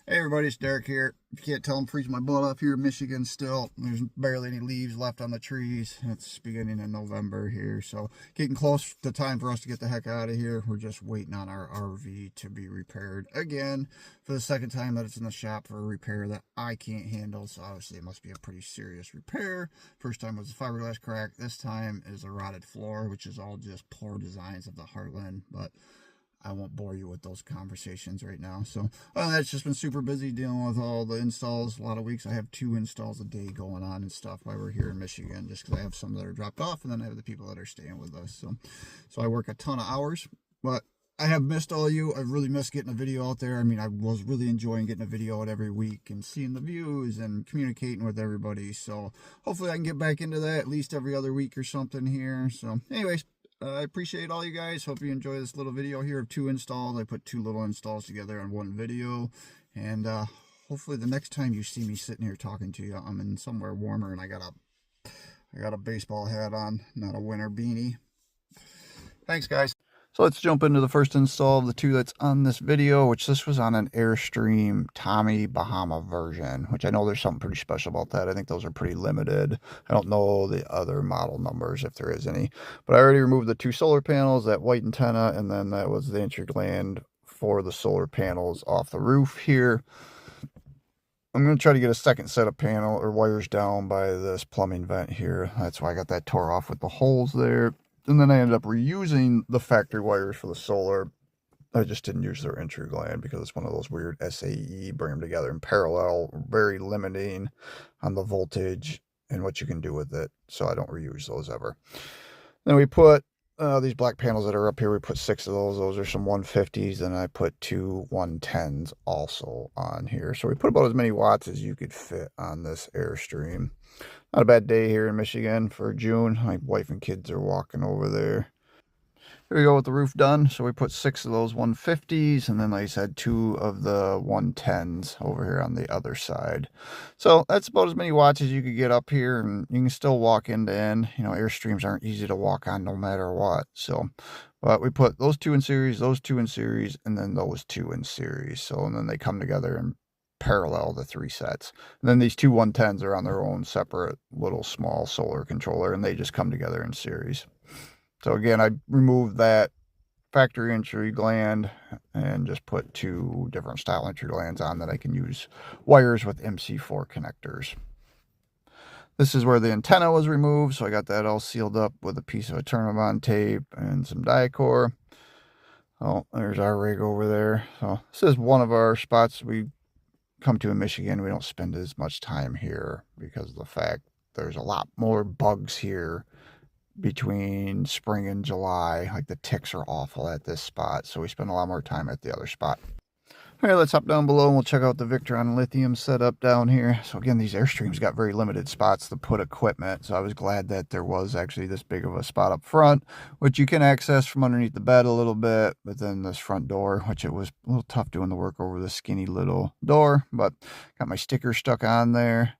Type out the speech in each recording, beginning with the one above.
Hey everybody, it's Derek here. If you can't tell, I'm freezing my butt off here in Michigan still. There's barely any leaves left on the trees. It's beginning in November here, so getting close to time for us to get the heck out of here. We're just waiting on our RV to be repaired again for the second time that it's in the shop for a repair that I can't handle, so obviously it must be a pretty serious repair. First time was a fiberglass crack. This time is a rotted floor, which is all just poor designs of the Heartland, but I won't bore you with those conversations right now. So that's just been super busy dealing with all the installs. A lot of weeks I have 2 installs a day going on and stuff while we're here in Michigan, just because I have some that are dropped off and then I have the people that are staying with us. So I work a ton of hours, but I have missed all of you. I've really missed getting a video out there. I mean, I was really enjoying getting a video out every week and seeing the views and communicating with everybody. So hopefully I can get back into that at least every other week or something here. So anyways, I appreciate all you guys. Hope you enjoy this little video here of 2 installs. I put 2 little installs together on one video. And hopefully the next time you see me sitting here talking to you, I'm in somewhere warmer and I got a baseball hat on, not a winter beanie. Thanks, guys. So let's jump into the first install of the 2 that's on this video, which this was on an Airstream Tommy Bahama version, which I know there's something pretty special about that. I think those are pretty limited. I don't know the other model numbers, if there is any. But I already removed the 2 solar panels, that white antenna, and then that was the entry gland for the solar panels off the roof here. I'm going to try to get a second set of panel or wires down by this plumbing vent here. That's why I got that tore off with the holes there. And then I ended up reusing the factory wires for the solar. I just didn't use their entry gland because it's one of those weird SAE, bring them together in parallel, very limiting on the voltage and what you can do with it. So I don't reuse those ever. Then we put these black panels that are up here. We put 6 of those. Those are some 150s. And I put 2 110s also on here. So we put about as many watts as you could fit on this Airstream. Not a bad day here in Michigan for June. My wife and kids are walking over there. Here we go with the roof done. So we put 6 of those 150s and then, like I said, 2 of the 110s over here on the other side. So that's about as many watts as you could get up here, and you can still walk end to end. You know, Airstreams aren't easy to walk on no matter what. So, but we put those 2 in series, those 2 in series, and then those 2 in series. So, and then they come together and parallel the 3 sets. And then these 2 110s are on their own separate little small solar controller, and they just come together in series. So again, I removed that factory entry gland and just put 2 different style entry glands on that I can use wires with MC4 connectors. This is where the antenna was removed, so I got that all sealed up with a piece of Eternabond tape and some Diacor. Oh, there's our rig over there. So this is one of our spots we come to in Michigan. We don't spend as much time here because of the fact there's a lot more bugs here between spring and July. Like the ticks are awful at this spot, so we spend a lot more time at the other spot. All right, let's hop down below and we'll check out the Victron lithium setup down here. So again, these Airstreams got very limited spots to put equipment, so I was glad that there was actually this big of a spot up front, which you can access from underneath the bed a little bit, but then this front door, which it was a little tough doing the work over the skinny little door, but got my sticker stuck on there.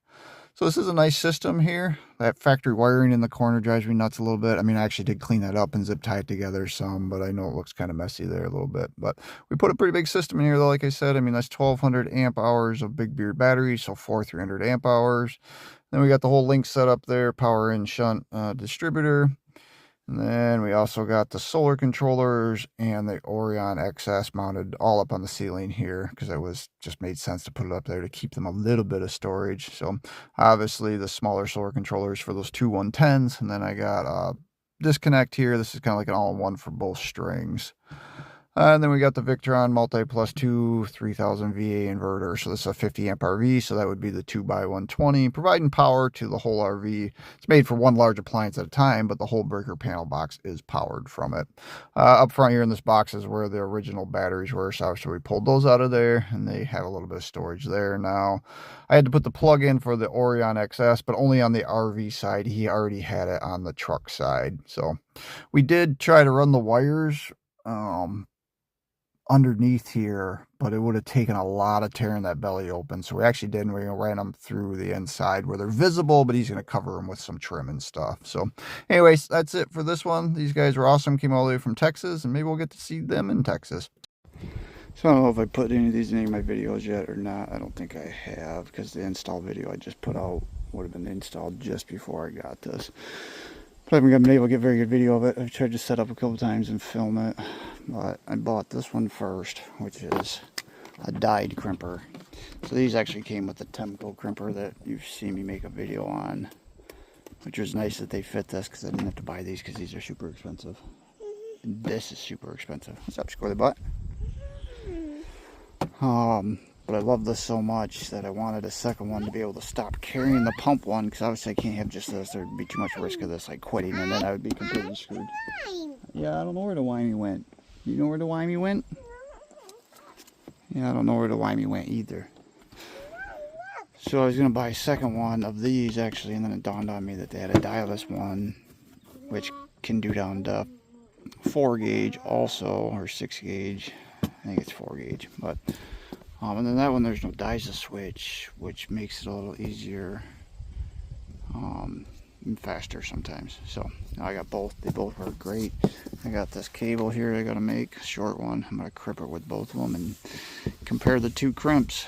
So this is a nice system here. That factory wiring in the corner drives me nuts a little bit. I mean, I actually did clean that up and zip tie it together some, but I know it looks kind of messy there a little bit. But we put a pretty big system in here, though, like I said. I mean, that's 1,200 amp hours of big beard batteries, so 4 300 amp hours. Then we got the whole link set up there, power in shunt distributor. And then we also got the solar controllers and the Orion XS mounted all up on the ceiling here because it was just made sense to put it up there to keep them a little bit of storage. So obviously the smaller solar controllers for those 2 110s. And then I got a disconnect here. This is kind of like an all-in-one for both strings. And then we got the Victron Multi Plus 2 3000 VA inverter. So this is a 50 amp RV, so that would be the 2x120, providing power to the whole RV. It's made for one large appliance at a time, but the whole breaker panel box is powered from it. Up front here in this box is where the original batteries were, so obviously we pulled those out of there, and they have a little bit of storage there now. I had to put the plug in for the Orion XS, but only on the RV side. He already had it on the truck side. So we did try to run the wires underneath here, but it would have taken a lot of tearing that belly open. So we actually did, and we ran them through the inside where they're visible, but he's going to cover them with some trim and stuff. So anyways, that's it for this one. These guys were awesome, came all the way from Texas, and maybe we'll get to see them in Texas. So I don't know if I put any of these in any of my videos yet or not. I don't think I have, because the install video I just put out would have been installed just before I got this. But I haven't been able to get a very good video of it. I've tried to set up a couple times and film it. But I bought this one first, which is a dyed crimper. So these actually came with the chemical crimper that you've seen me make a video on. Which was nice that they fit this, because I didn't have to buy these because these are super expensive. And this is super expensive. What's up, Squirrely Butt? But I love this so much that I wanted a second one to be able to stop carrying the pump one, because obviously I can't have just this. There would be too much risk of this like quitting, and then I would be completely screwed. Yeah, I don't know where the wimey went. You know where the wimey went? Yeah, I don't know where the wimey went either. So I was going to buy a second one of these actually, and then it dawned on me that they had a dialless one, which can do down to 4 gauge also, or 6 gauge. I think it's 4 gauge, but and then that one there's no dies to switch, which makes it a little easier and faster sometimes. So now I got both. They both work great. I got this cable here I gotta make, a short one. I'm gonna crimp it with both of them and compare the two crimps.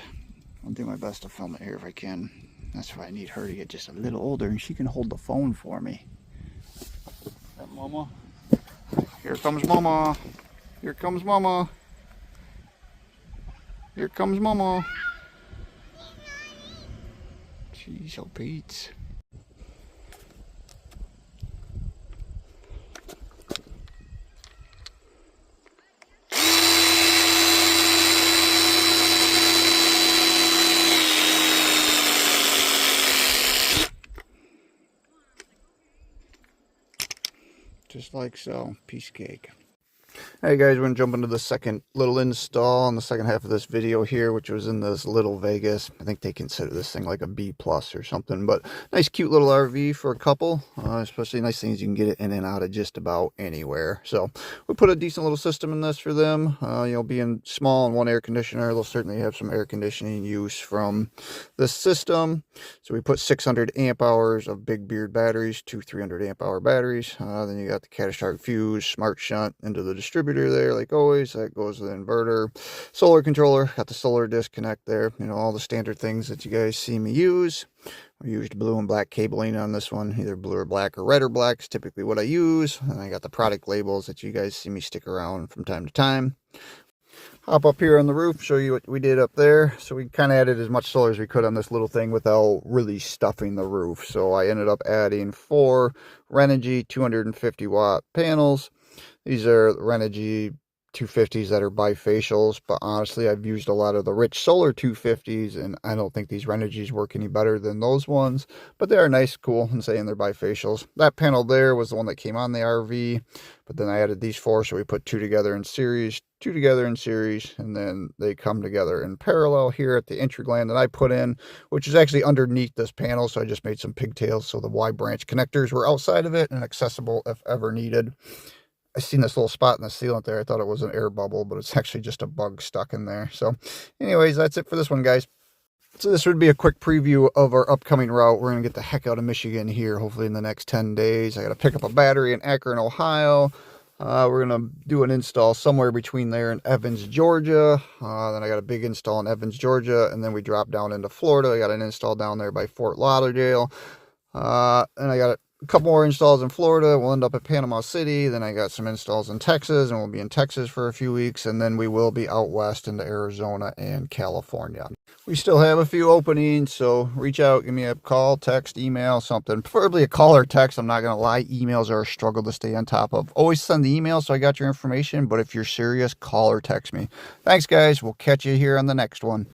I'll do my best to film it here if I can. That's why I need her to get just a little older and she can hold the phone for me. Right, Mama? Here comes Mama. Here comes Mama. Here comes Mama. She's so Pete. Just like so, piece of cake. Hey guys, we're going to jump into the second little install on the second half of this video here, which was in this little Vegas. I think they consider this thing like a B+ or something, but nice cute little RV for a couple, especially nice things you can get it in and out of just about anywhere. So we put a decent little system in this for them. You know, being small and one air conditioner, they'll certainly have some air conditioning use from this system. So we put 600 amp hours of big beard batteries, two 300 amp hour batteries. Then you got the catastrophic fuse, smart shunt into the distributor there, like always. That goes to the inverter, solar controller, got the solar disconnect there, you know, all the standard things that you guys see me use. I used blue and black cabling on this one, either blue or black or red or black is typically what I use. And I got the product labels that you guys see me stick around from time to time. Hop up here on the roof, show you what we did up there. So we kind of added as much solar as we could on this little thing without really stuffing the roof. So I ended up adding 4 Renogy 250 watt panels. These are Renogy 250s that are bifacials, but honestly I've used a lot of the rich solar 250s and I don't think these Renegys work any better than those ones, but they are nice, cool, and saying they're bifacials. That panel there was the one that came on the RV, but then I added these 4, so we put 2 together in series, 2 together in series, and then they come together in parallel here at the entry gland that I put in, which is actually underneath this panel. So I just made some pigtails so the Y branch connectors were outside of it and accessible if ever needed. I seen this little spot in the sealant there. I thought it was an air bubble, but it's actually just a bug stuck in there. So anyways, that's it for this one, guys. So this would be a quick preview of our upcoming route. We're going to get the heck out of Michigan here, hopefully in the next 10 days. I got to pick up a battery in Akron, Ohio. We're going to do an install somewhere between there and Evans, Georgia. Then I got a big install in Evans, Georgia. And then we drop down into Florida. I got an install down there by Fort Lauderdale. And I got a couple more installs in Florida. We'll end up at Panama City. Then I got some installs in Texas, and we'll be in Texas for a few weeks. And then we will be out west into Arizona and California. We still have a few openings, so reach out, give me a call, text, email, something. Preferably a call or text. I'm not going to lie. Emails are a struggle to stay on top of. Always send the email so I got your information, but if you're serious, call or text me. Thanks, guys. We'll catch you here on the next one.